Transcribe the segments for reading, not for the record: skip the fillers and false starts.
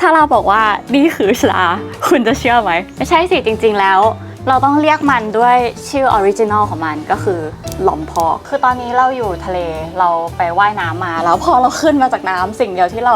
ถ้าเราบอกว่านี่คือชลาคุณจะเชื่อไหมไม่ใช่สิจริงๆแล้วเราต้องเรียกมันด้วยชื่อออริจินอลของมันก็คือลอมพอกคือตอนนี้เราอยู่ทะเลเราไปว่ายน้ำมาแล้วพอเราขึ้นมาจากน้ำสิ่งเดียวที่เรา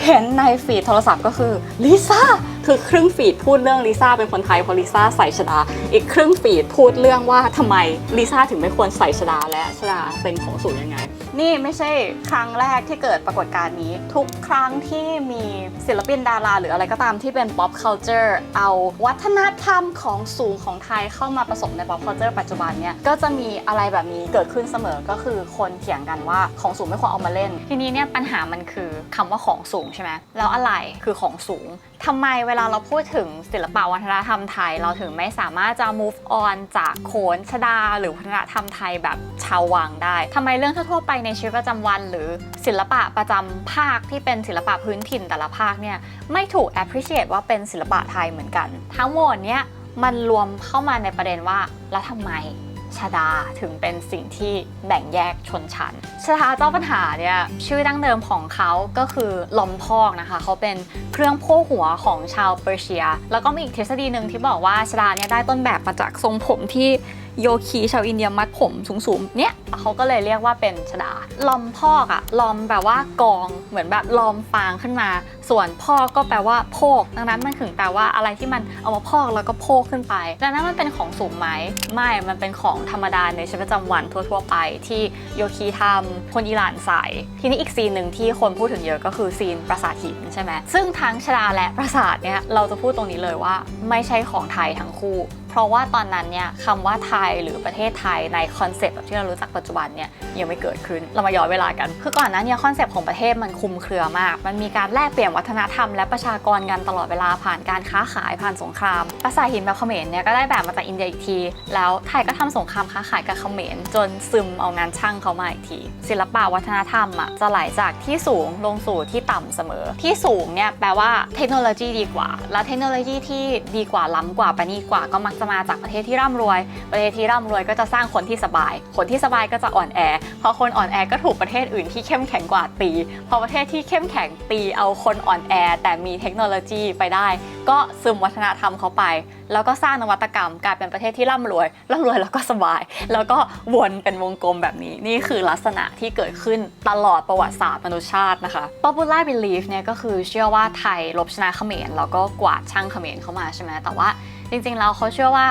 เห็นในฟีดโทรศัพท์ก็คือลิซ่าคือครึ่งฟีดพูดเรื่องลิซ่าเป็นคนไทยเพราะลิซ่าใส่ชดาอีกครึ่งฟีดพูดเรื่องว่าทำไมลิซ่าถึงไม่ควรใส่ชดาและชดาเป็นของสูงยังไงนี่ไม่ใช่ครั้งแรกที่เกิดปรากฏการณ์นี้ทุกครั้งที่มีศิลปินดาราหรืออะไรก็ตามที่เป็น pop culture เอาวัฒนธรรมของสูงของไทยเข้ามาผสมใน pop culture ปัจจุบันเนี่ยก็จะมีอะไรแบบนี้เกิดขึ้นเสมอก็คือคนเถียงกันว่าของสูงไม่ควรเอามาเล่นทีนี้เนี่ยปัญหามันคือคำว่าของสูงใช่ไหมแล้วอะไรคือของสูงทำไมเวลาเราพูดถึงศิลปวัฒนธรรมไทยเราถึงไม่สามารถจะ move on จากโขนชฎาหรือวัฒนธรรมไทยแบบชาววังได้ทำไมเรื่องทั่วไปในชีวิตประจำวันหรือศิลปะประจำภาคที่เป็นศิลปะพื้นถิ่นแต่ละภาคเนี่ยไม่ถูก appreciate ว่าเป็นศิลปะไทยเหมือนกันทั้งหมดเนี้ยมันรวมเข้ามาในประเด็นว่าแล้วทำไมชฎาถึงเป็นสิ่งที่แบ่งแยกชนชั้นชฎาเจ้าปัญหาเนี่ยชื่อดั้งเดิมของเขาก็คือลอมพอกนะคะเขาเป็นเครื่องโพกหัวของชาวเปอร์เซียแล้วก็มีอีกทฤษฎีหนึ่งที่บอกว่าชฎาเนี่ยได้ต้นแบบมาจากทรงผมที่โยคีชาวอินเดียมัดผมสูงๆเนี่ยเขาก็เลยเรียกว่าเป็นชฎาลอมพอกอะลอมแปลว่ากองเหมือนแบบลอมฟางขึ้นมาส่วนพอกก็แปลว่าโพกดังนั้นมันถึงแปลว่าอะไรที่มันเอามาพอกแล้วก็โพกขึ้นไปดังนั้นมันเป็นของสูงไหมไม่มันเป็นของธรรมดาในชีวิตประจำวันทั่วๆไปที่โยคีทำคนอิหร่านใส่ทีนี้อีกซีนหนึ่งที่คนพูดถึงเยอะก็คือซีนปราสาทหินใช่ไหมซึ่งทั้งชฎาและปราสาทเนี่ยเราจะพูดตรงนี้เลยว่าไม่ใช่ของไทยทั้งคู่เพราะว่าตอนนั้นเนี่ยคำว่าไทยหรือประเทศไทยในคอนเซปต์แบบที่เรารู้จักปัจจุบันเนี่ยยังไม่เกิดขึ้นเรามาย้อนเวลากันคือก่อนหน้านี้คอนเซปต์ของประเทศมันคลุมเครือมากมันมีการแลกเปลี่ยนวัฒนธรรมและประชากรกันตลอดเวลาผ่านการค้าขายผ่านสงครามปราสาทหินแบบเขมรเนี่ยก็ได้แบบมาจากอินเดียอีกทีแล้วไทยก็ทำสงครามค้าขายกับเขมรจนซึมเอางานช่างเขามาอีกทีศิลปะวัฒนธรรมอ่ะจะไหลจากที่สูงลงสู่ที่ต่ำเสมอที่สูงเนี่ยแปลว่าเทคโนโลยีดีกว่าและเทคโนโลยีที่ดีกว่าล้ำกว่าประณีตกว่าก็มักจะมาจากประเทศที่ร่ำรวยประเทศที่ร่ำรวยก็จะสร้างคนที่สบายคนที่สบายก็จะอ่อนแอพอคนอ่อนแอก็ถูกประเทศอื่นที่เข้มแข็งกว่าตีพอประเทศที่เข้มแข็งตีเอาคนอ่อนแอแต่มีเทคโนโลยีไปได้ก็ซึมวัฒนธรรมเขาไปแล้วก็สร้างนวัตกรรมกลายเป็นประเทศที่ร่ำรวยแล้วก็สบายแล้วก็วนเป็นวงกลมแบบนี้นี่คือลักษณะที่เกิดขึ้นตลอดประวัติศาสตร์มนุษยชาตินะคะ Popular Belief เนี่ยก็คือเชื่อว่าไทยลบชนะเขมรแล้วก็กวาดช่างเขมรเข้ามาใช่ไหมแต่ว่าจริงๆแล้วเขาเชื่อว่า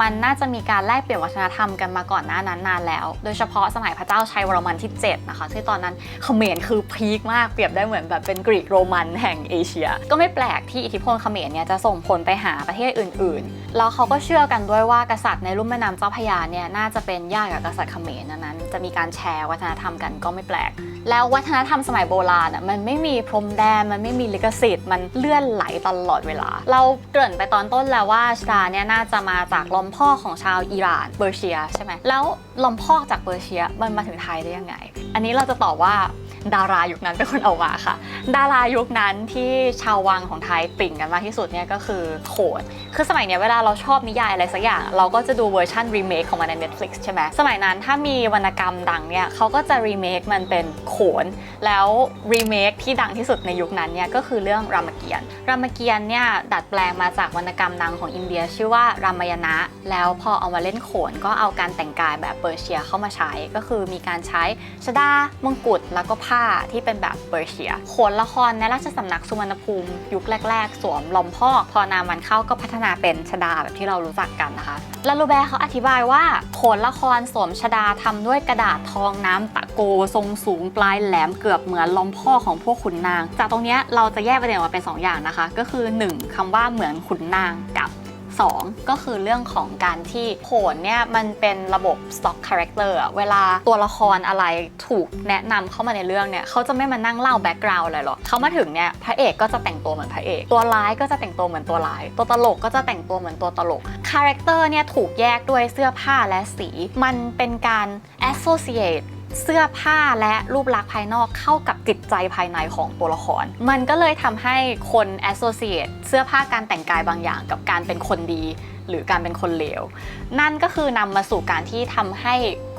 มันน่าจะมีการแลกเปลี่ยนวัฒนธรรมกันมาก่อนหน้านั้นนานแล้วโดยเฉพาะสมัยพระเจ้าชัยวรมันที่7นะคะที่ตอนนั้นเขมรคือพีคมากเปรียบได้เหมือนแบบเป็นกรีกโรมันแห่งเอเชียก็ไม่แปลกที่อิทธิพลเขมรเนี่ยจะส่งผลไปหาประเทศอื่นๆแล้วเขาก็เชื่อกันด้วยว่ากษัตริย์ในลุ่มแม่น้ำเจ้าพระยาเนี่ยน่าจะเป็นญาติกับกษัตริย์เขมรนั้นจะมีการแชร์วัฒนธรรมกันก็ไม่แปลกแล้ววัฒนธรรมสมัยโบราณมันไม่มีพรมแดนมันไม่มีลิขสิทธิ์มันเลื่อนไหลตลอดเวลาเราเกริ่นไปตอนต้นแล้วว่าชฎาเนี่ยน่าจะมาจากลมพ่อของชาวอิหร่านเปอร์เซียใช่ไหมแล้วลมพอกจากเปอร์เซียมันมาถึงไทยได้ยังไงอันนี้เราจะตอบว่าดารายุคนั้นเป็นคนเอามาค่ะดารายุคนั้นที่ชาววังของไทยปิ่งกันมากที่สุดเนี่ยก็คือโขนคือสมัยเนี้ยเวลาเราชอบนิยายอะไรสักอย่างเราก็จะดูเวอร์ชันรีเมคของมันใน Netflix ใช่ไหมสมัยนั้นถ้ามีวรรณกรรมดังเนี่ยเขาก็จะรีเมคมันเป็นโขนแล้วรีเมคที่ดังที่สุดในยุคนั้นเนี่ยก็คือเรื่องรามเกียรติ์เนี่ยดัดแปลงมาจากวรรณกรรมดังของอินเดียชื่อว่ารามายณะแล้วพอเอามาเล่นโขนก็เอาการแต่งกายแบบเปอร์เซียเข้ามาใช้ก็คือมีการใช้ชฎามงกุฎแล้วก็ผ้าที่เป็นแบบเปอร์เซียโขนละครในราชสำนักสุวรรณภูมิยุคแรกๆสวมลอมพอกพอนามวันเข้าก็พัฒนาเป็นชฎาแบบที่เรารู้จักกันนะคะลาลูแบร์เขาอธิบายว่าโขนละครสวมชฎาทำด้วยกระดาษทองน้ำตะโกทรงสูงปลายแหลมเกือบเหมือนลอมพอกของพวกขุนนางจากตรงนี้เราจะแยกประเด็นออกมาเป็น2อย่างนะคะก็คือ1คำว่าเหมือนขุนนางกับ2ก็คือเรื่องของการที่โขนเนี่ยมันเป็นระบบ stock character อะเวลาตัวละครอะไรถูกแนะนำเข้ามาในเรื่องเนี่ยเขาจะไม่มานั่งเล่า background อะไรหรอกเขามาถึงเนี่ยพระเอกก็จะแต่งตัวเหมือนพระเอกตัวร้ายก็จะแต่งตัวเหมือนตัวร้ายตัวตลกก็จะแต่งตัวเหมือนตัวตลก character เนี่ยถูกแยกด้วยเสื้อผ้าและสีมันเป็นการ associateเสื้อผ้าและรูปลักษณ์ภายนอกเข้ากับจิตใจภายในของตัวละครมันก็เลยทำให้คน associate เสื้อผ้าการแต่งกายบางอย่างกับการเป็นคนดี หรือการเป็นคนเลวนั่นก็คือนำมาสู่การที่ทำให้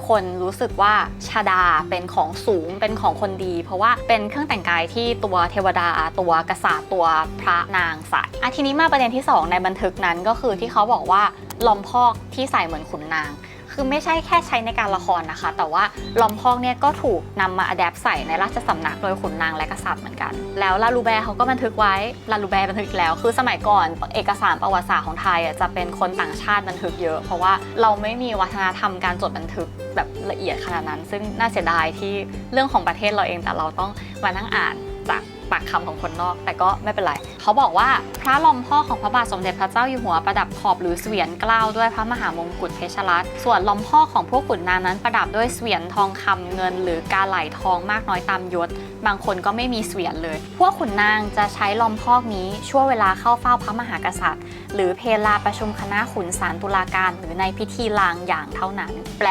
คนรู้สึกว่าชาดาเป็นของสูงเป็นของคนดีเพราะว่าเป็นเครื่องแต่งกายที่ตัวเทวดาตัวกษัตริย์ตัวพระนางใส่ทีนี้มาประเด็นที่2ในบันทึกนั้นก็คือที่เขาบอกว่าลอมพอกที่ใส่เหมือนขุนนางคือไม่ใช่แค่ใช้ในการละครนะคะแต่ว่าลอมพอกเนี่ยก็ถูกนำมาอัดแอปใส่ในราชสำนักโดยขุนนางและกษัตริย์เหมือนกันแล้วลาลูแบร์เขาก็บันทึกไว้ลาลูแบร์บันทึกอีกแล้วคือสมัยก่อนเอกสารประวัติศาสตร์ของไทยจะเป็นคนต่างชาติบันทึกเยอะเพราะว่าเราไม่มีวัฒนธรรมการจดบันทึกแบบละเอียดขนาดนั้นซึ่งน่าเสียดายที่เรื่องของประเทศเราเองแต่เราต้องมานั่งอ่านจากปากคำของคนนอกแต่ก็ไม่เป็นไรเขาบอกว่าพระลอมพ่อของพระบาทสมเด็จพระเจ้าอยู่หัวประดับขอบหรือเสวียรเกล้าด้วยพระมหามงกุฎเพชรรัตน์ส่วนลอมพ่อของพวกขุนนางนั้นประดับด้วยเสวียรทองคำเงินหรือกาไหลทองมากน้อยตามยศบางคนก็ไม่มีเสวียรเลยพวกขุนนางจะใช้ลอมพอกนี้ช่วงเวลาเข้าเฝ้าพระมหากษัตริย์หรือเพลาประชุมคณะขุนศาลตุลาการหรือในพิธีลางอย่างเท่านั้นแปล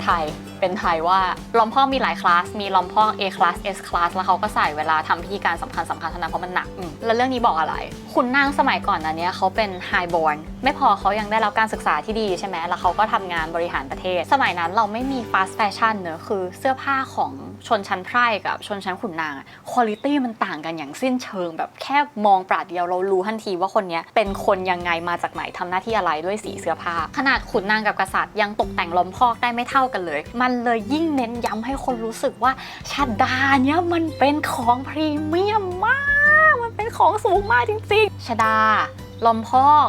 ไทยเป็นไทยว่าลอมพอกมีหลายคลาสมีลอมพอก A class S class แล้วเขาก็ใส่เวลาทำพิธีการสำคัญเท่านั้นเพราะมันหนักแล้วเรื่องนี้บอกอะไรขุนนางสมัยก่อนนั้นเนี่ยเขาเป็น high born ไม่พอเขายังได้รับการศึกษาที่ดีใช่ไหมแล้วเขาก็ทำงานบริหารประเทศสมัยนั้นเราไม่มี fast fashion เนอะคือเสื้อผ้าของชนชั้นไพร่กับชนชั้นขุนนางคุณภาพมันต่างกันอย่างสิ้นเชิงแบบแค่มองปราดเดียวเรารู้ทันทีว่าคนนี้เป็นคนยังไงมาจากไหนทำหน้าที่อะไรด้วยสีเสื้อผ้าขนาดขุนนางกับกษัตริย์ยังตกแต่งลอมพอกได้ไม่เท่ากันเลยมันเลยยิ่งเน้นย้ำให้คนรู้สึกว่าชาดาเนี่ยมันเป็นของพรีเมียมมากมันเป็นของสูงมากจริงๆชาดาลอมพอก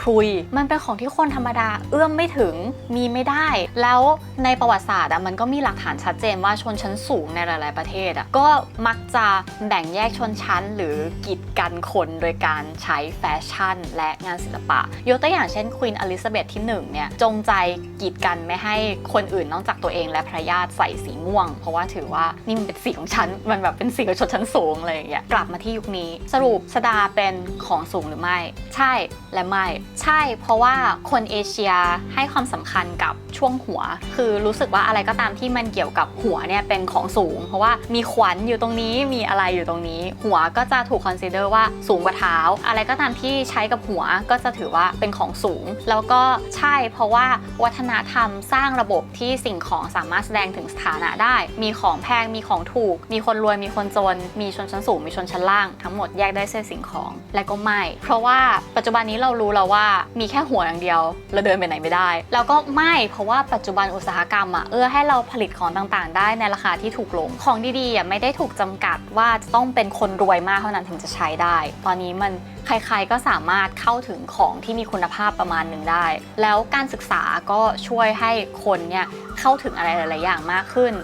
ครุยมันเป็นของที่คนธรรมดาเอื้อมไม่ถึงมีไม่ได้แล้วในประวัติศาสตร์มันก็มีหลักฐานชัดเจนว่าชนชั้นสูงในหลายๆประเทศก็มักจะแบ่งแยกชนชั้นหรือกีดกันคนโดยการใช้แฟชั่นและงานศิลปะยกตัวอย่างเช่นควีนอลิซาเบธที่1เนี่ยจงใจกีดกันไม่ให้คนอื่นนอกจากตัวเองและพระญาติใส่สีม่วงเพราะว่าถือว่านี่มันเป็นสีของฉันมันแบบเป็นสีของชนชั้นสูงอะไรอย่างเงี้ยกลับมาที่ยุคนี้สรุปชดาเป็นของสูงหรือไม่ใช่และไม่ใช่เพราะว่าคนเอเชียให้ความสำคัญกับช่วงหัวคือรู้สึกว่าอะไรก็ตามที่มันเกี่ยวกับหัวเนี่ยเป็นของสูงเพราะว่ามีขวัญอยู่ตรงนี้มีอะไรอยู่ตรงนี้หัวก็จะถูกคอนซิเดอร์ว่าสูงกว่าเท้าอะไรก็ตามที่ใช้กับหัวก็จะถือว่าเป็นของสูงแล้วก็ใช่เพราะว่าวัฒนธรรมสร้างระบบที่สิ่งของสามารถแสดงถึงสถานะได้มีของแพงมีของถูกมีคนรวยมีคนจนมีชนชั้นสูงมีชนชั้นล่างทั้งหมดแยกได้ด้วยสิ่งของและก็ไม่เพราะว่าปัจจุบันนี้เรารู้แล้วว่ามีแค่หัวอย่างเดียวเราเดินไปไหนไม่ได้แล้วก็ไม่เพราะว่าปัจจุบันอุตสาหกรรมให้เราผลิตของต่างๆได้ในราคาที่ถูกลงของดีๆไม่ได้ถูกจำกัดว่าจะต้องเป็นคนรวยมากเท่านั้นถึงจะใช้ได้ตอนนี้มันใครๆก็สามารถเข้าถึงของที่มีคุณภาพประมาณหนึ่งได้แล้วการศึกษาก็ช่วยให้คนเนี่ยเข้าถึงอะไรหลายๆอย่างมากขึ้น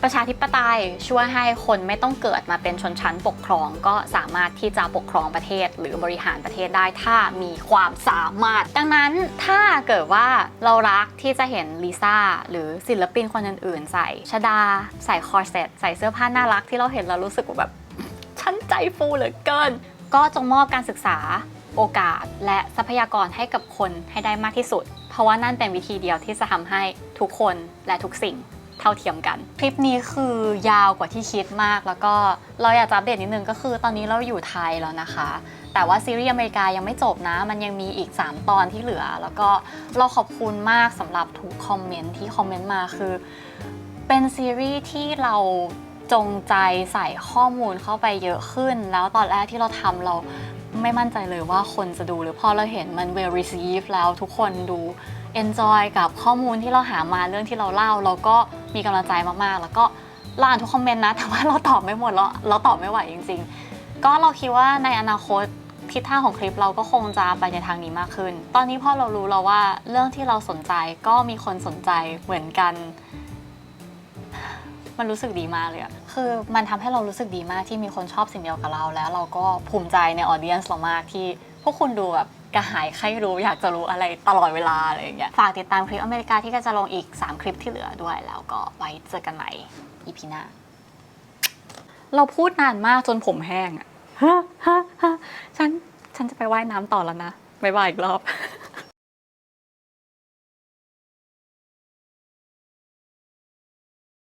ประชาธิปไตยช่วยให้คนไม่ต้องเกิดมาเป็นชนชั้นปกครองก็สามารถที่จะปกครองประเทศหรือบริหารประเทศได้ถ้ามีความสามารถดังนั้นถ้าเกิดว่าเรารักที่จะเห็นลิซ่าหรือศิลปินคนอื่นๆใส่ชดาใส่คอร์เซ็ตใส่เสื้อผ้าน่ารักที่เราเห็นเรารู้สึกว่าแบบฉันใจฟูเหลือเกินก็จงมอบการศึกษาโอกาสและทรัพยากรให้กับคนให้ได้มากที่สุดเพราะว่านั่นเป็นวิธีเดียวที่จะทำให้ทุกคนและทุกสิ่งเท่าเทียมกันคลิปนี้คือยาวกว่าที่คิดมากแล้วก็เราอยากจะอัปเดตนิดนึงก็คือตอนนี้เราอยู่ไทยแล้วนะคะแต่ว่าซีรีส์อเมริกายังไม่จบนะมันยังมีอีก3ตอนที่เหลือแล้วก็เราขอบคุณมากสำหรับทุกคอมเมนต์ที่คอมเมนต์มาคือเป็นซีรีส์ที่เราจงใจใส่ข้อมูลเข้าไปเยอะขึ้นแล้วตอนแรกที่เราทำเราไม่มั่นใจเลยว่าคนจะดูหรือพอเราเห็นมัน well received แล้วทุกคนดูenjoy กับข้อมูลที่เราหามาเรื่องที่เราเล่าเราก็มีกำลังใจมากๆแล้วก็เราอ่านทุกคอมเมนต์นะแต่ว่าเราตอบไม่หมดเราตอบไม่ไหวจริงๆก็เราคิดว่าในอนาคตทิศทางของคลิปเราก็คงจะไปในทางนี้มากขึ้นตอนนี้พอเรารู้แล้วว่าเรื่องที่เราสนใจก็มีคนสนใจเหมือนกันมันรู้สึกดีมากเลยอะคือมันทำให้เรารู้สึกดีมากที่มีคนชอบสิ่งเดียวกับเราแล้วเราก็ภูมิใจในออเดียนส์เรามากที่พวกคุณดูแบบกระหายใครรู้อยากจะรู้อะไรตลอดเวลาอะไรอย่างเงี้ยฝากติดตามคลิปอเมริกาที่ก็จะลงอีก3คลิปที่เหลือด้วยแล้วก็ไว้เจอกันใหม่ EP หน้าเราพูดนานมากจนผมแห้งอะฉันจะไปว่ายน้ำต่อแล้วนะบ๊ายบายอีกรอบ